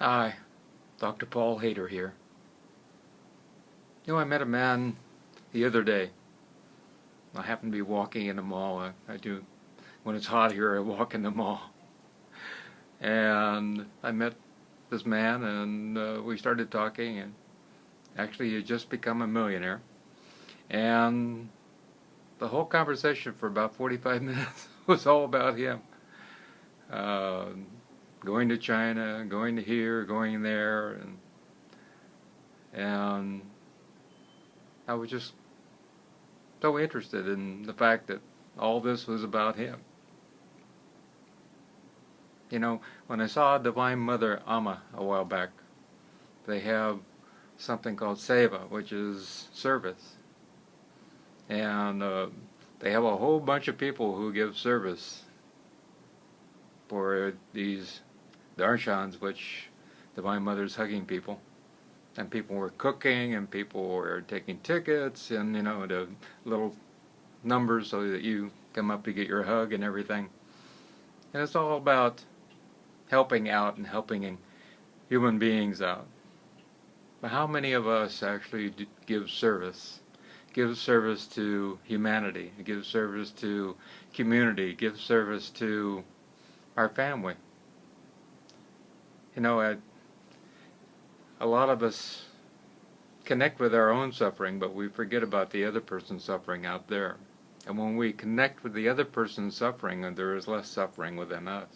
Hi, Dr. Paul Haider here. I met a man the other day. I happened to be walking in the mall. I do, when it's hot here, I walk in the mall. And I met this man, and we started talking, and actually he had just become a millionaire. And the whole conversation for about 45 minutes was all about him. Uh, Going to China, going to here, going there, and I was just so interested in the fact that all this was about him. When I saw Divine Mother Amma a while back, they have something called seva, which is service. And they have a whole bunch of people who give service for these darshans, which Divine Mother's hugging people. And people were cooking, and people were taking tickets, and the little numbers so that you come up to get your hug and everything. And it's all about helping out and helping human beings out. But how many of us actually give service? Give service to humanity, give service to community, give service to our family. A lot of us connect with our own suffering, but we forget about the other person's suffering out there. And when we connect with the other person's suffering, there is less suffering within us.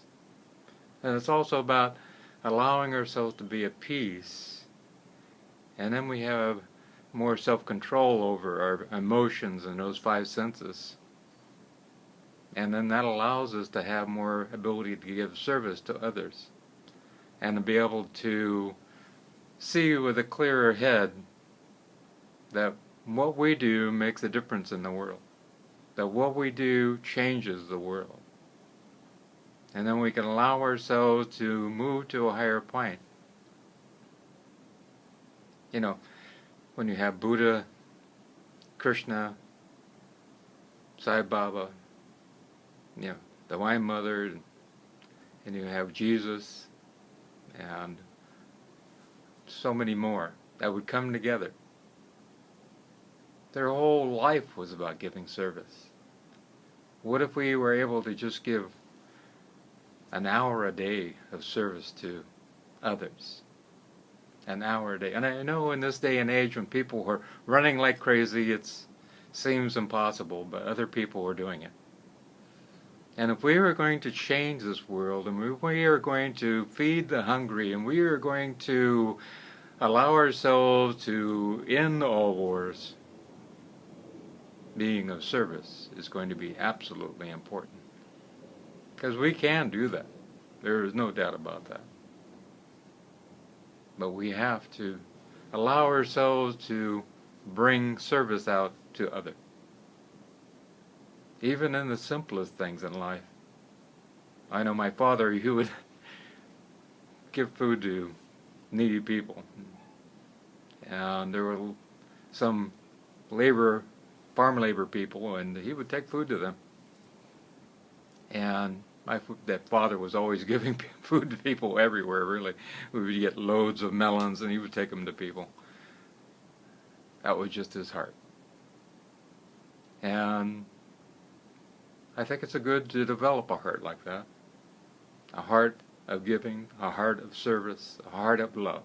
And it's also about allowing ourselves to be at peace. And then we have more self-control over our emotions and those five senses. And then that allows us to have more ability to give service to others. And to be able to see with a clearer head that what we do makes a difference in the world. That what we do changes the world. And then we can allow ourselves to move to a higher plane. When you have Buddha, Krishna, Sai Baba, Divine Mother, and you have Jesus, and so many more that would come together. Their whole life was about giving service. What if we were able to just give an hour a day of service to others? An hour a day. And I know in this day and age when people are running like crazy, it seems impossible, but other people are doing it. And if we are going to change this world, and we are going to feed the hungry, and we are going to allow ourselves to end all wars, being of service is going to be absolutely important. Because we can do that. There is no doubt about that. But we have to allow ourselves to bring service out to others. Even in the simplest things in life. I know my father, he would give food to needy people. And there were some farm labor people, and he would take food to them. And that father was always giving food to people everywhere, really. We would get loads of melons, and he would take them to people. That was just his heart. And I think it's good to develop a heart like that. A heart of giving, a heart of service, a heart of love.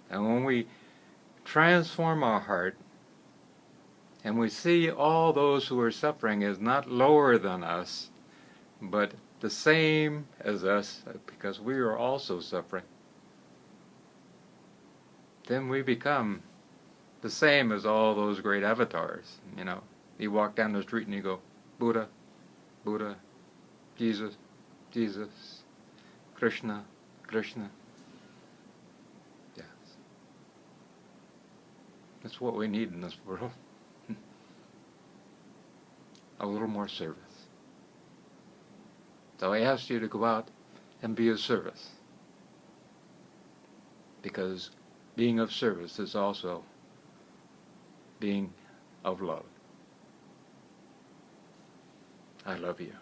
And when we transform our heart, and we see all those who are suffering as not lower than us, but the same as us, because we are also suffering, then we become the same as all those great avatars. You walk down the street and you go, Buddha, Buddha, Jesus, Jesus, Krishna, Krishna. Yes. That's what we need in this world. A little more service. So I asked you to go out and be of service. Because being of service is also being of love. I love you.